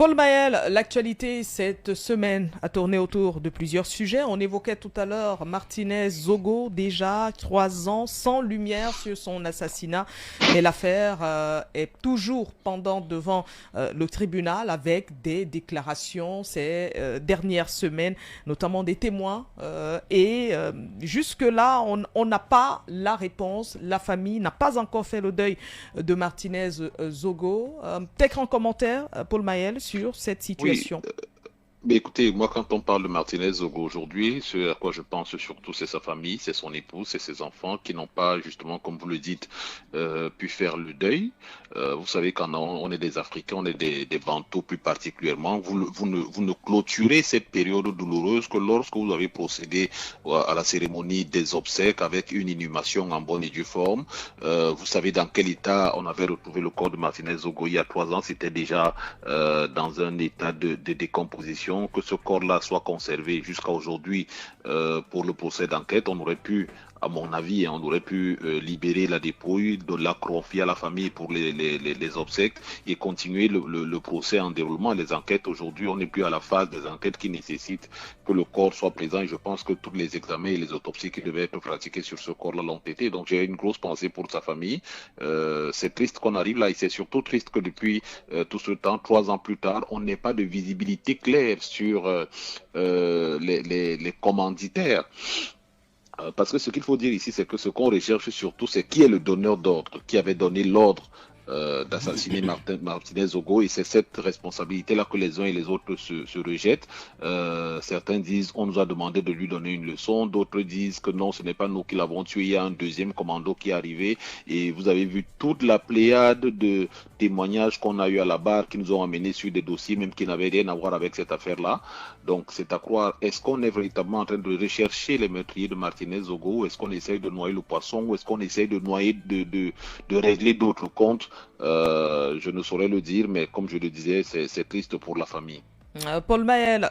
Paul Maël, l'actualité cette semaine a tourné autour de plusieurs sujets. On évoquait tout à l'heure Martinez Zogo, déjà 3 ans sans lumière sur son assassinat. Mais l'affaire est toujours pendante devant le tribunal avec des déclarations ces dernières semaines, notamment des témoins. Jusque-là, on n'a pas la réponse. La famille n'a pas encore fait le deuil de Martinez Zogo. Peut-être un commentaire, Paul Maël, sur cette Oui, situation. mais écoutez, moi, quand on parle de Martinez aujourd'hui, ce à quoi je pense surtout, c'est sa famille, c'est son épouse, c'est ses enfants qui n'ont pas, justement, comme vous le dites, pu faire le deuil. Vous savez, quand on est des Africains, on est des Bantous plus particulièrement, vous ne clôturez cette période douloureuse que lorsque vous avez procédé à la cérémonie des obsèques avec une inhumation en bonne et due forme. Vous savez dans quel état on avait retrouvé le corps de Martinez Zogo il y a 3 ans. C'était déjà dans un état de décomposition. Que ce corps-là soit conservé jusqu'à aujourd'hui pour le procès d'enquête. On aurait pu, à mon avis, on aurait pu libérer la dépouille, de la confier à la famille pour les obsèques et continuer le procès en déroulement. Les enquêtes, aujourd'hui, on n'est plus à la phase des enquêtes qui nécessitent que le corps soit présent. Et je pense que tous les examens et les autopsies qui devaient être pratiqués sur ce corps-là l'ont été. Donc j'ai une grosse pensée pour sa famille. C'est triste qu'on arrive là et c'est surtout triste que depuis tout ce temps, 3 ans plus tard, on n'ait pas de visibilité claire sur les commanditaires. Parce que ce qu'il faut dire ici, c'est que ce qu'on recherche surtout, c'est qui est le donneur d'ordre, qui avait donné l'ordre d'assassiner Martinez Zogo, et c'est cette responsabilité-là que les uns et les autres se rejettent. Certains disent on nous a demandé de lui donner une leçon, d'autres disent que non, ce n'est pas nous qui l'avons tué, il y a un deuxième commando qui est arrivé, et vous avez vu toute la pléiade de témoignages qu'on a eu à la barre qui nous ont amenés sur des dossiers même qui n'avaient rien à voir avec cette affaire-là. Donc c'est à croire, est-ce qu'on est véritablement en train de rechercher les meurtriers de Martinez Zogo, est-ce qu'on essaye de noyer le poisson, ou est-ce qu'on essaye de noyer, de régler d'autres comptes? Je ne saurais le dire, mais comme je le disais, c'est triste pour la famille. Paul Maël,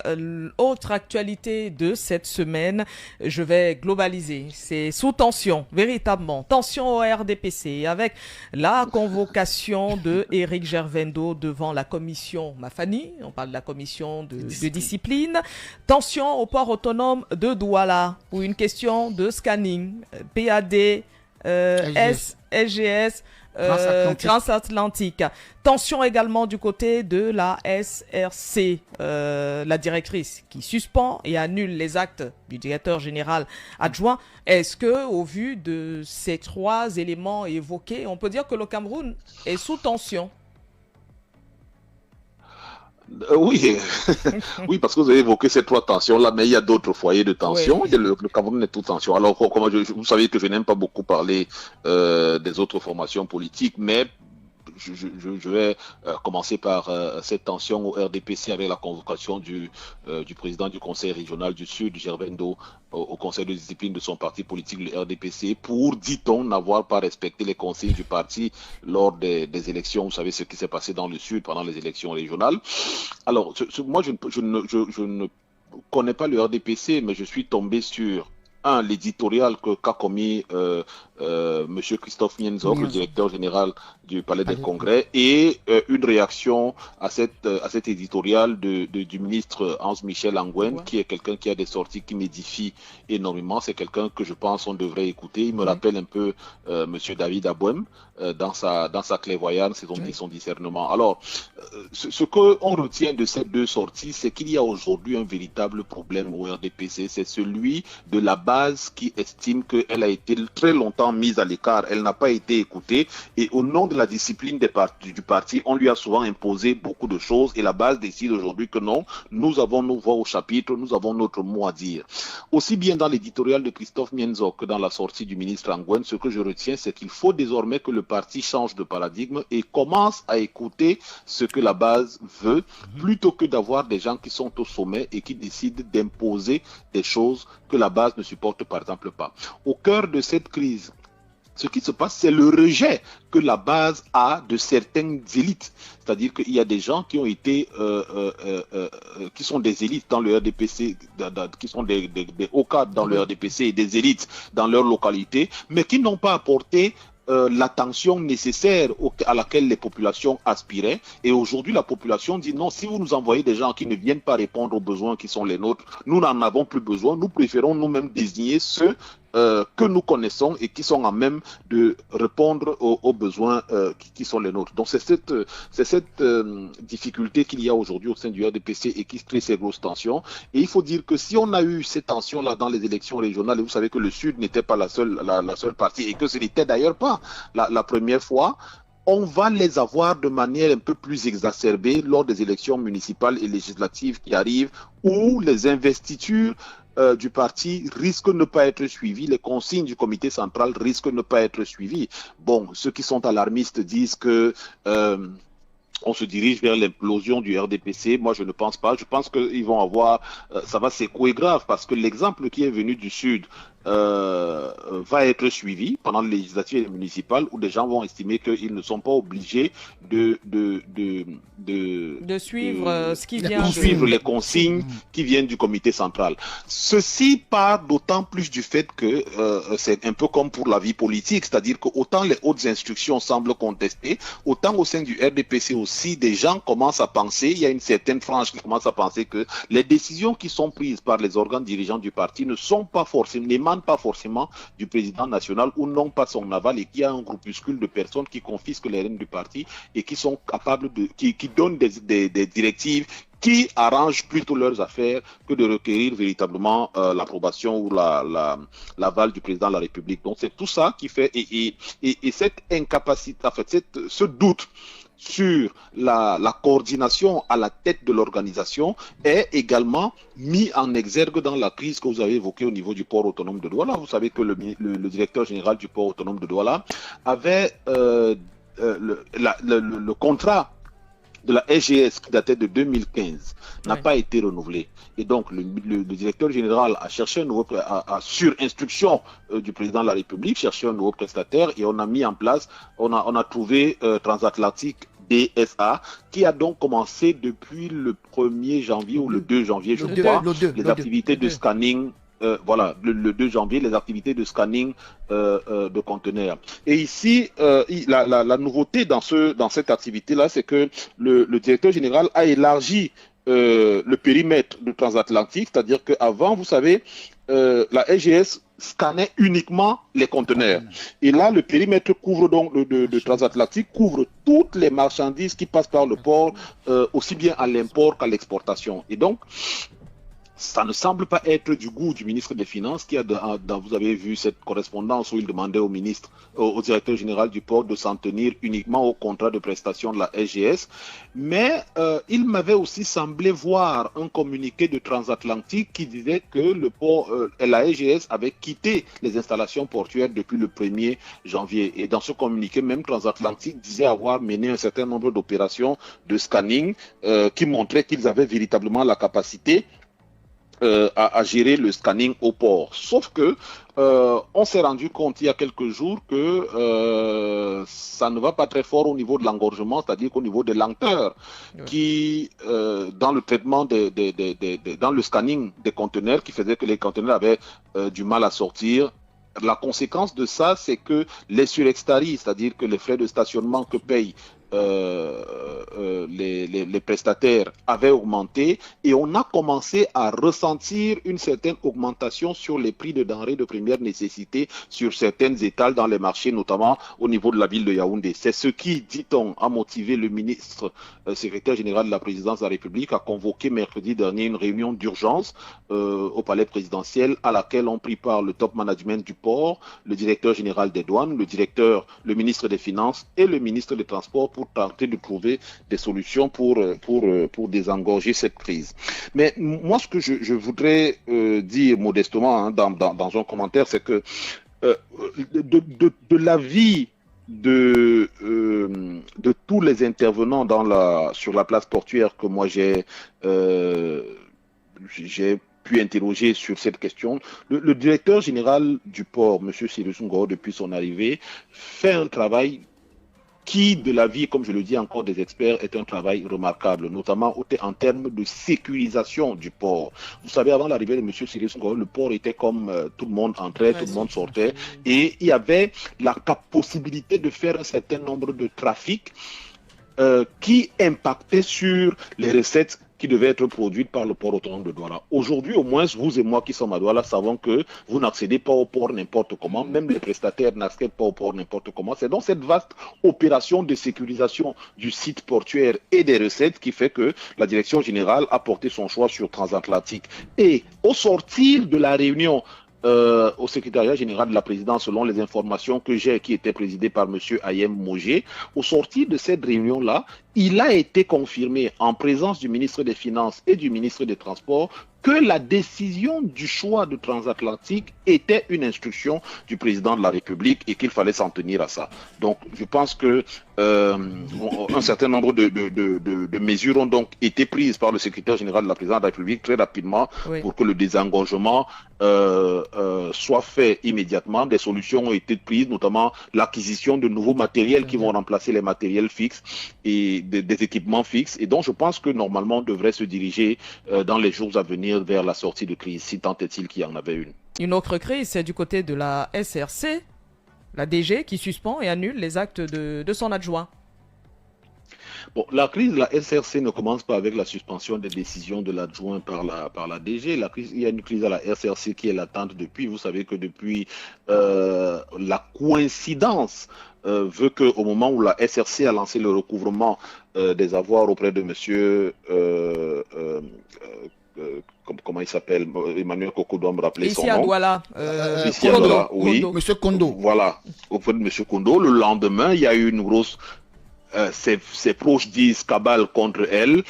autre actualité de cette semaine, je vais globaliser. C'est sous tension, véritablement. Tension au RDPC avec la convocation de Éric Gervendo devant la commission Mafani. On parle de la commission de discipline. Tension au port autonome de Douala pour une question de scanning. PAD, SGS. Transatlantique. Tension également du côté de la SRC, la directrice qui suspend et annule les actes du directeur général adjoint. Est-ce que, au vu de ces 3 éléments évoqués, on peut dire que le Cameroun est sous tension? Oui, oui, parce que vous avez évoqué ces 3 tensions-là, mais il y a d'autres foyers de tension. Oui. Le Cameroun est tout tension. Alors, vous savez que je n'aime pas beaucoup parler des autres formations politiques, mais je vais commencer par cette tension au RDPC avec la convocation du président du conseil régional du Sud, Gervendo, au conseil de discipline de son parti politique, le RDPC, pour, dit-on, n'avoir pas respecté les consignes du parti lors des élections. Vous savez ce qui s'est passé dans le Sud pendant les élections régionales. Alors, moi, je ne connais pas le RDPC, mais je suis tombé sur l'éditorial qu'a commis Monsieur Christophe Nienzog, le directeur général du Palais des Congrès, et une réaction à cet éditorial du ministre Hans Michel Anguen, qui est quelqu'un qui a des sorties qui m'édifient énormément. C'est quelqu'un que je pense on devrait écouter. Il me rappelle un peu Monsieur David Abouem dans sa clairvoyance et son discernement. Alors, ce qu'on retient de ces 2 sorties, c'est qu'il y a aujourd'hui un véritable problème au RDPC. C'est celui de la base qui estime qu'elle a été très longtemps mise à l'écart, elle n'a pas été écoutée, et au nom de la discipline du parti, on lui a souvent imposé beaucoup de choses, et la base décide aujourd'hui que non, nous avons nos voix au chapitre, nous avons notre mot à dire. Aussi bien dans l'éditorial de Christophe Mienzo que dans la sortie du ministre Anguen, ce que je retiens, c'est qu'il faut désormais que le parti change de paradigme et commence à écouter ce que la base veut, plutôt que d'avoir des gens qui sont au sommet et qui décident d'imposer des choses que la base ne supporte par exemple pas. Au cœur de cette crise, ce qui se passe, c'est le rejet que la base a de certaines élites. C'est-à-dire qu'il y a des gens qui ont été, qui sont des élites dans le RDPC, qui sont des hauts cadres dans le RDPC et des élites dans leur localité, mais qui n'ont pas apporté l'attention nécessaire à laquelle les populations aspiraient. Et aujourd'hui, la population dit non, si vous nous envoyez des gens qui ne viennent pas répondre aux besoins qui sont les nôtres, nous n'en avons plus besoin. Nous préférons nous-mêmes désigner ceux que nous connaissons et qui sont à même de répondre aux besoins qui sont les nôtres. Donc c'est cette difficulté qu'il y a aujourd'hui au sein du RDPC et qui crée ces grosses tensions. Et il faut dire que si on a eu ces tensions-là dans les élections régionales, et vous savez que le Sud n'était pas la seule partie et que ce n'était d'ailleurs pas la première fois, on va les avoir de manière un peu plus exacerbée lors des élections municipales et législatives qui arrivent, où les investitures du parti risquent de ne pas être suivies, les consignes du comité central risquent de ne pas être suivies. Bon, ceux qui sont alarmistes disent que on se dirige vers l'implosion du RDPC. Moi, je ne pense pas. Je pense qu'ils vont avoir... ça va s'écouer grave parce que l'exemple qui est venu du Sud va être suivi pendant les législatives et les municipales où des gens vont estimer qu'ils ne sont pas obligés de suivre ce qui vient de suivre les consignes qui viennent du comité central. Ceci part d'autant plus du fait que c'est un peu comme pour la vie politique, c'est-à-dire que autant les hautes instructions semblent contester, autant au sein du RDPC aussi, des gens commencent à penser, il y a une certaine frange qui commence à penser que les décisions qui sont prises par les organes dirigeants du parti ne sont pas forcément, n'émanent pas forcément du président national ou n'ont pas son aval et qu'il y a un groupuscule de personnes qui confisquent les rênes du parti et qui sont capables qui donnent des directives qui arrangent plutôt leurs affaires que de requérir véritablement l'approbation ou l'aval du président de la République. Donc c'est tout ça qui fait, et cette incapacité, en fait, ce doute sur la coordination à la tête de l'organisation est également mis en exergue dans la crise que vous avez évoquée au niveau du port autonome de Douala. Vous savez que le directeur général du port autonome de Douala avait le contrat de la SGS qui datait de 2015 n'a pas été renouvelé. Et donc, le directeur général a cherché un nouveau, sur instruction du président de la République, cherché un nouveau prestataire et on a mis en place, on a trouvé Transatlantique DSA qui a donc commencé depuis le 1er janvier ou le 2 janvier, je crois, les activités de scanning. Voilà, le 2 janvier, les activités de scanning de conteneurs. Et ici, la nouveauté dans cette activité-là, c'est que le directeur général a élargi le périmètre de Transatlantique, c'est-à-dire qu'avant, vous savez, la SGS scannait uniquement les conteneurs. Et là, le périmètre couvre donc de Transatlantique couvre toutes les marchandises qui passent par le port, aussi bien à l'import qu'à l'exportation. Et donc, ça ne semble pas être du goût du ministre des Finances qui vous avez vu cette correspondance où il demandait au directeur général du port de s'en tenir uniquement au contrat de prestation de la SGS. Mais il m'avait aussi semblé voir un communiqué de Transatlantique qui disait que le port, la SGS avait quitté les installations portuaires depuis le 1er janvier. Et dans ce communiqué, même Transatlantique disait avoir mené un certain nombre d'opérations de scanning qui montraient qu'ils avaient véritablement la capacité à gérer le scanning au port. Sauf que on s'est rendu compte il y a quelques jours que ça ne va pas très fort au niveau de l'engorgement, c'est-à-dire qu'au niveau des lenteurs qui, dans le traitement, dans le scanning des conteneurs, qui faisait que les conteneurs avaient du mal à sortir. La conséquence de ça, c'est que les surextaries, c'est-à-dire que les frais de stationnement que payent les prestataires avaient augmenté et on a commencé à ressentir une certaine augmentation sur les prix de denrées de première nécessité sur certaines étals dans les marchés, notamment au niveau de la ville de Yaoundé. C'est ce qui, dit-on, a motivé le ministre secrétaire général de la présidence de la République à convoquer mercredi dernier une réunion d'urgence au palais présidentiel à laquelle ont pris part le top management du port, le directeur général des douanes, le ministre des Finances et le ministre des Transports pour tenter de trouver des solutions pour désengorger cette crise. Mais moi, ce que je voudrais dire modestement dans un commentaire, c'est que de l'avis de tous les intervenants sur la place portuaire que moi j'ai pu interroger sur cette question, le directeur général du port, M. Cyrus Ngoro, depuis son arrivée, fait un travail qui, de l'avis, comme je le dis encore des experts, est un travail remarquable, notamment en termes de sécurisation du port. Vous savez, avant l'arrivée de M. Cyril Senghor, le port était comme tout le monde entrait, tout le monde sortait, et il y avait la possibilité de faire un certain nombre de trafics qui impactaient sur les recettes qui devaient être produites par le port autonome de Douala. Aujourd'hui, au moins, vous et moi qui sommes à Douala savons que vous n'accédez pas au port n'importe comment, même les prestataires n'accèdent pas au port n'importe comment. C'est donc cette vaste opération de sécurisation du site portuaire et des recettes qui fait que la direction générale a porté son choix sur Transatlantique. Et au sortir de la réunion au secrétariat général de la présidence, selon les informations que j'ai, qui était présidée par M. Ayem Mogé, au sortir de cette réunion-là, il a été confirmé en présence du ministre des Finances et du ministre des Transports que la décision du choix de Transatlantique était une instruction du président de la République et qu'il fallait s'en tenir à ça. Donc, je pense que un certain nombre de mesures ont donc été prises par le secrétaire général de la présidence de la République très rapidement pour que le désengorgement soit fait immédiatement. Des solutions ont été prises, notamment l'acquisition de nouveaux matériels qui vont remplacer les matériels fixes et des équipements fixes. Et donc, je pense que normalement, on devrait se diriger dans les jours à venir vers la sortie de crise, si tant est-il qu'il y en avait une. Une autre crise, c'est du côté de la SRC, la DG, qui suspend et annule les actes de son adjoint. Bon, la crise de la SRC ne commence pas avec la suspension des décisions de l'adjoint par la DG. Il y a une crise à la SRC qui est latente depuis. Vous savez que depuis la coïncidence veut qu'au moment où la SRC a lancé le recouvrement des avoirs auprès de monsieur comment il s'appelle, Emmanuel Coco doit me rappeler son nom. Ici à Douala, oui. Monsieur Kondo. Voilà, auprès de monsieur Kondo. Le lendemain, il y a eu une grosse, ses proches disent cabale contre elle,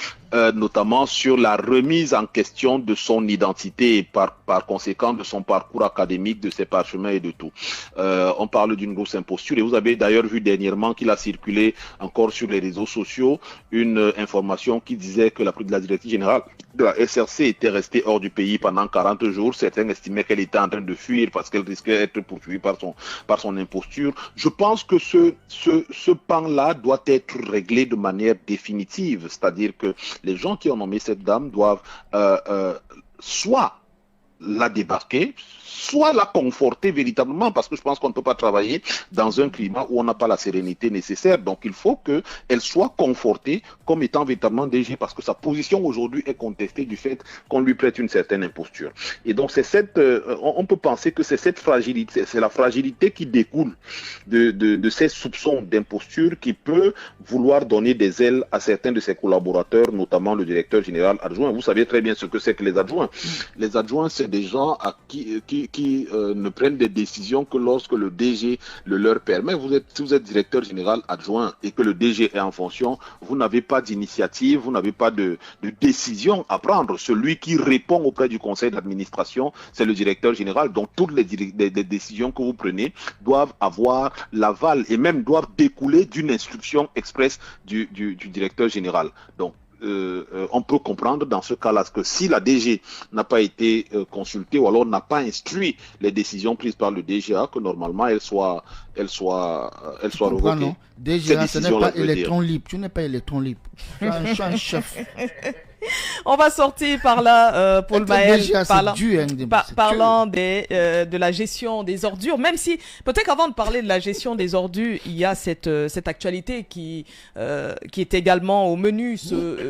notamment sur la remise en question de son identité et par conséquent de son parcours académique, de ses parchemins et de tout. On parle d'une grosse imposture et vous avez d'ailleurs vu dernièrement qu'il a circulé encore sur les réseaux sociaux une information qui disait que la directrice générale de la SRC était restée hors du pays pendant 40 jours. Certains estimaient qu'elle était en train de fuir parce qu'elle risquait d'être poursuivie par son imposture. Je pense que ce pan-là doit être réglé de manière définitive, c'est-à-dire que les gens qui ont nommé cette dame doivent soit la débarquer, soit la conforter véritablement, parce que je pense qu'on ne peut pas travailler dans un climat où on n'a pas la sérénité nécessaire. Donc il faut qu'elle soit confortée comme étant véritablement DG, parce que sa position aujourd'hui est contestée du fait qu'on lui prête une certaine imposture. Et donc c'est on peut penser que c'est cette fragilité, c'est la fragilité qui découle de ces soupçons d'imposture qui peut vouloir donner des ailes à certains de ses collaborateurs, notamment le directeur général adjoint. Vous savez très bien ce que c'est que les adjoints. Les adjoints, c'est des gens qui ne prennent des décisions que lorsque le DG le leur permet. Si vous êtes directeur général adjoint et que le DG est en fonction, vous n'avez pas d'initiative, vous n'avez pas de décision à prendre. Celui qui répond auprès du conseil d'administration, c'est le directeur général. Donc toutes les décisions que vous prenez doivent avoir l'aval et même doivent découler d'une instruction expresse du directeur général. Donc on peut comprendre dans ce cas-là que si la DG n'a pas été consultée ou alors n'a pas instruit les décisions prises par le DGA, que normalement elle soit revoquée. Non. DGA, ce n'est pas électron libre. Tu n'es pas électron libre. Je suis un chef. On va sortir par là, Paul Maël, parlant de la gestion des ordures, même si, peut-être qu'avant de parler de la gestion des ordures, il y a cette actualité qui est également au menu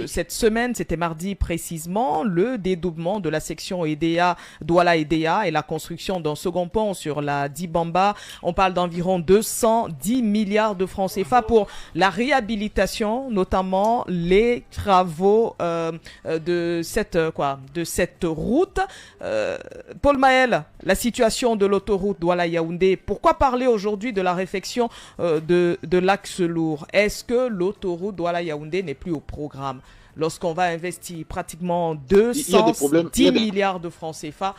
cette semaine, c'était mardi précisément, le dédoublement de la section EDA, Douala-EDA et la construction d'un second pont sur la Dibamba. On parle d'environ 210 milliards de francs CFA pour la réhabilitation, notamment les travaux de cette route. Paul Maël, la situation de l'autoroute Douala-Yaoundé, pourquoi parler aujourd'hui de la réfection de l'axe lourd? Est-ce que l'autoroute Douala-Yaoundé n'est plus au programme lorsqu'on va investir pratiquement 210 milliards de francs CFA?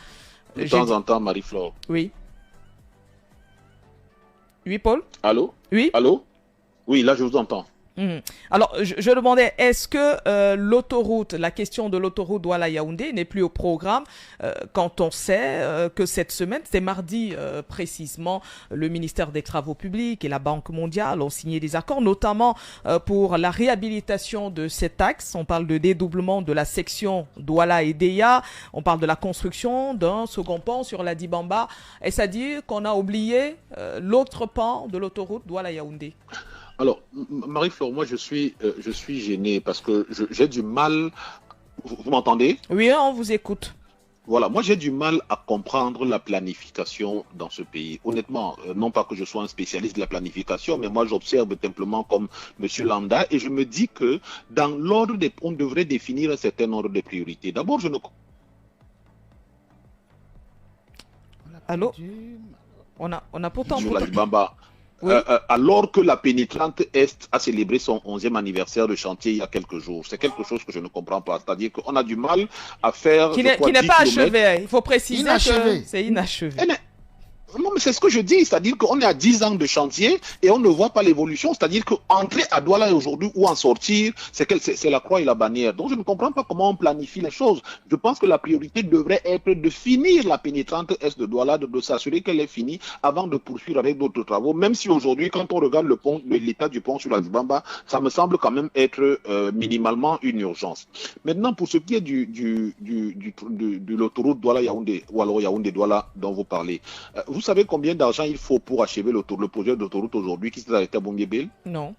De temps en temps, Marie-Flore. Oui. Oui, Paul? Allô? Oui. Allô? Oui, là je vous entends. Alors, je demandais, est-ce que l'autoroute, la question de l'autoroute Douala-Yaoundé n'est plus au programme quand on sait que cette semaine, c'était mardi précisément, le ministère des Travaux publics et la Banque mondiale ont signé des accords, notamment pour la réhabilitation de cet axe. On parle de dédoublement de la section Douala et Deya. On parle de la construction d'un second pont sur la Dibamba. Est-ce à dire qu'on a oublié l'autre pan de l'autoroute Douala-Yaoundé? Alors, Marie-Flore, moi je suis gêné parce que j'ai du mal. Vous m'entendez? Oui, on vous écoute. Voilà, moi j'ai du mal à comprendre la planification dans ce pays. Honnêtement, non pas que je sois un spécialiste de la planification, mais moi j'observe simplement comme Monsieur Landa et je me dis que dans l'ordre des, on devrait définir un certain ordre de priorités. D'abord, je ne. Allô? On a pourtant. Sur la Dibamba. Oui. Alors que la pénétrante Est a célébré son 11e anniversaire de chantier il y a quelques jours. C'est quelque chose que je ne comprends pas. C'est-à-dire qu'on a du mal à faire... Qui n'est pas achevé. Il faut préciser que c'est inachevé. Non, mais c'est ce que je dis, c'est-à-dire qu'on est à 10 ans de chantier et on ne voit pas l'évolution, c'est-à-dire qu'entrer à Douala aujourd'hui ou en sortir, c'est la croix et la bannière. Donc je ne comprends pas comment on planifie les choses. Je pense que la priorité devrait être de finir la pénétrante Est de Douala, de s'assurer qu'elle est finie avant de poursuivre avec d'autres travaux, même si aujourd'hui, quand on regarde le pont, l'état du pont sur la Dibamba, ça me semble quand même être minimalement une urgence. Maintenant, pour ce qui est de l'autoroute Douala-Yaoundé, ou alors Yaoundé-Douala dont vous parlez, vous savez combien d'argent il faut pour achever le projet d'autoroute aujourd'hui qui s'est arrêté à Bonguébel? Non.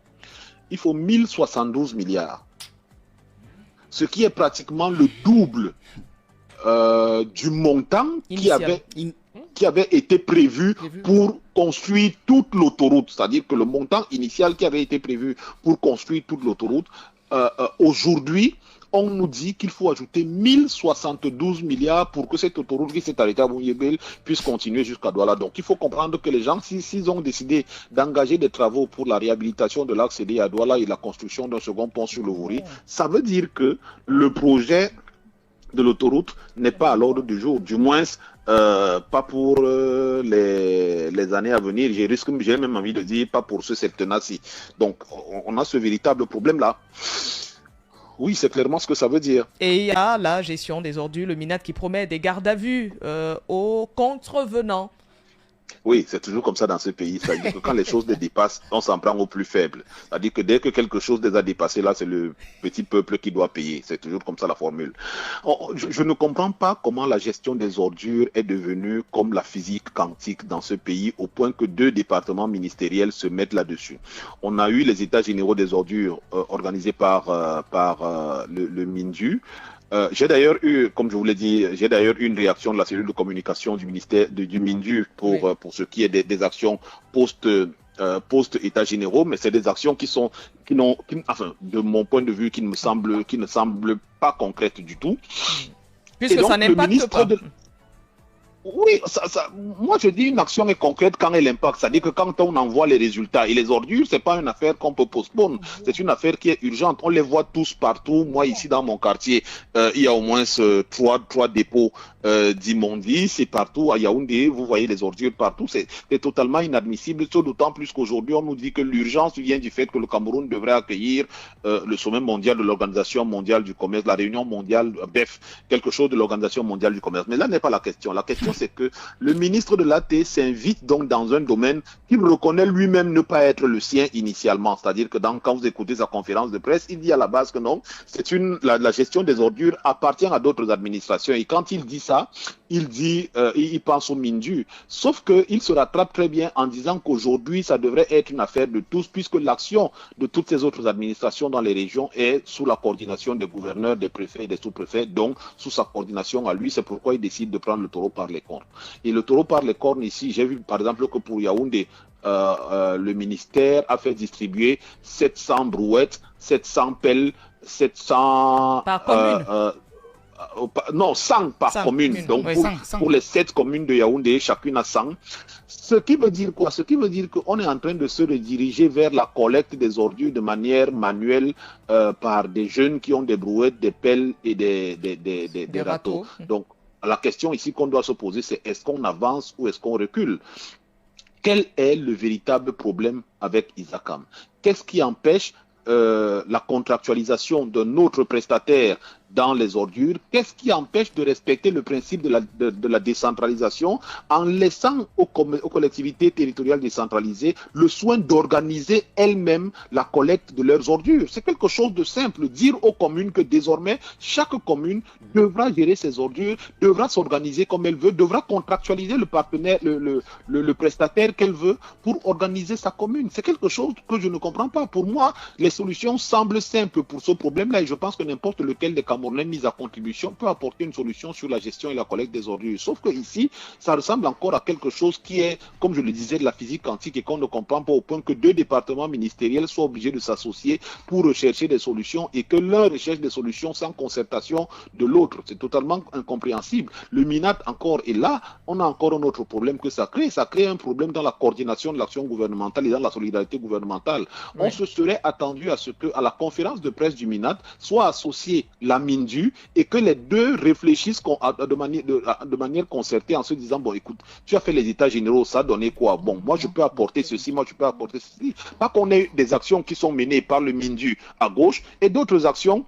Il faut 1072 milliards. Ce qui est pratiquement le double du montant qui avait été prévu pour construire toute l'autoroute. C'est-à-dire que le montant initial qui avait été prévu pour construire toute l'autoroute, aujourd'hui, on nous dit qu'il faut ajouter 1072 milliards pour que cette autoroute qui s'est arrêtée à Bouyebel puisse continuer jusqu'à Douala. Donc il faut comprendre que les gens, s'ils ont décidé d'engager des travaux pour la réhabilitation de l'axe à Douala et la construction d'un second pont sur le Wouri, ça veut dire que le projet de l'autoroute n'est pas à l'ordre du jour, du moins pas pour les années à venir. J'ai même envie de dire pas pour ce septennat-ci. Donc on a ce véritable problème-là. Oui, c'est clairement ce que ça veut dire. Et il y a la gestion des ordures, le MINAT qui promet des gardes à vue aux contrevenants. Oui, c'est toujours comme ça dans ce pays. C'est-à-dire que quand les choses les dépassent, on s'en prend aux plus faibles. C'est-à-dire que dès que quelque chose les a dépassés, là, c'est le petit peuple qui doit payer. C'est toujours comme ça la formule. Je ne comprends pas comment la gestion des ordures est devenue comme la physique quantique dans ce pays, au point que 2 départements ministériels se mettent là-dessus. On a eu les états généraux des ordures organisés par le MINDU. J'ai d'ailleurs eu, comme je vous l'ai dit, une réaction de la cellule de communication du ministère du MINDU pour ce qui est des actions post-états généraux, mais c'est des actions enfin, de mon point de vue, qui ne semblent pas concrètes du tout. Puisque donc, ça n'impacte pas. Oui, moi je dis une action est concrète quand elle impacte. C'est-à-dire que quand on en voit les résultats, et les ordures, c'est pas une affaire qu'on peut postponer. C'est une affaire qui est urgente. On les voit tous partout. Moi ici dans mon quartier, il y a au moins 3 dépôts d'immondices et partout à Yaoundé, vous voyez les ordures partout. C'est totalement inadmissible, d'autant plus qu'aujourd'hui on nous dit que l'urgence vient du fait que le Cameroun devrait accueillir le sommet mondial de l'Organisation mondiale du commerce, la réunion mondiale, bref, quelque chose de l'Organisation mondiale du commerce. Mais là n'est pas la question. La question c'est que le ministre de l'AT s'invite donc dans un domaine qu'il reconnaît lui-même ne pas être le sien initialement. C'est-à-dire que quand vous écoutez sa conférence de presse, il dit à la base que non, la gestion des ordures appartient à d'autres administrations. Et quand il dit ça, il pense au MINDU. Sauf qu'il se rattrape très bien en disant qu'aujourd'hui, ça devrait être une affaire de tous, puisque l'action de toutes ces autres administrations dans les régions est sous la coordination des gouverneurs, des préfets et des sous-préfets, donc sous sa coordination à lui. C'est pourquoi il décide de prendre le taureau par les cornes. Et le taureau par les cornes ici, j'ai vu par exemple que pour Yaoundé, le ministère a fait distribuer 700 brouettes, 700 pelles, 700... Par commune non, 100 par commune. Donc, oui, 100. Pour les 7 communes de Yaoundé, chacune a 100. Ce qui veut dire quoi? Ce qui veut dire qu'on est en train de se rediriger vers la collecte des ordures de manière manuelle par des jeunes qui ont des brouettes, des pelles et des râteaux. Donc, la question ici qu'on doit se poser, c'est est-ce qu'on avance ou est-ce qu'on recule? Quel est le véritable problème avec Isacam? Qu'est-ce qui empêche la contractualisation d'un autre prestataire dans les ordures, qu'est-ce qui empêche de respecter le principe de la décentralisation en laissant aux collectivités territoriales décentralisées le soin d'organiser elles-mêmes la collecte de leurs ordures? C'est quelque chose de simple. Dire aux communes que désormais, chaque commune devra gérer ses ordures, devra s'organiser comme elle veut, devra contractualiser le partenaire, le prestataire qu'elle veut pour organiser sa commune. C'est quelque chose que je ne comprends pas. Pour moi, les solutions semblent simples pour ce problème-là et je pense que n'importe lequel des Camerounais mis à contribution peut apporter une solution sur la gestion et la collecte des ordures. Sauf que ici, ça ressemble encore à quelque chose qui est, comme je le disais, de la physique quantique et qu'on ne comprend pas au point que deux départements ministériels soient obligés de s'associer pour rechercher des solutions et que l'un recherche des solutions sans concertation de l'autre. C'est totalement incompréhensible. Le MINAT encore est là. On a encore un autre problème que ça crée. Ça crée un problème dans la coordination de l'action gouvernementale et dans la solidarité gouvernementale. Oui. On se serait attendu à ce que, à la conférence de presse du MINAT, soit associée la MINDU et que les deux réfléchissent de manière concertée en se disant, bon, écoute, tu as fait les états généraux, ça a donné quoi? Bon, moi, je peux apporter ceci, moi, je peux apporter ceci. Pas qu'on ait des actions qui sont menées par le MINDU à gauche et d'autres actions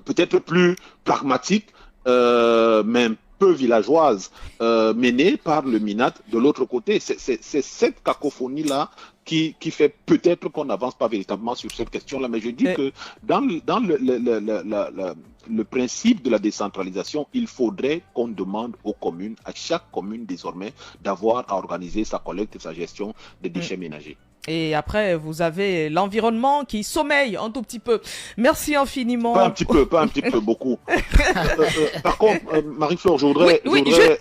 peut-être plus pragmatiques, même peu villageoises, menées par le MINAT de l'autre côté. C'est cette cacophonie-là qui fait peut-être qu'on n'avance pas véritablement sur cette question-là. Mais je dis que dans le principe de la décentralisation, il faudrait qu'on demande aux communes, à chaque commune désormais, d'avoir à organiser sa collecte et sa gestion des déchets ménagers. Et après, vous avez l'environnement qui sommeille un tout petit peu. Merci infiniment. Pas un petit peu, beaucoup. Par contre, Marie-Flore, je voudrais...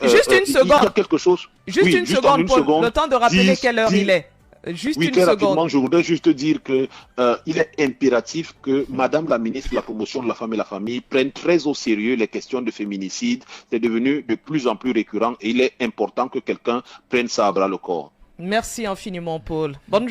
juste une seconde. Dire quelque chose. Juste une seconde, Paul, le temps de rappeler quelle heure il est. Juste une très seconde. Rapidement, je voudrais juste dire que il est impératif que Madame la ministre de la Promotion de la Femme et la Famille prenne très au sérieux les questions de féminicide. C'est devenu de plus en plus récurrent et il est important que quelqu'un prenne ça à bras le corps. Merci infiniment, Paul. Bonne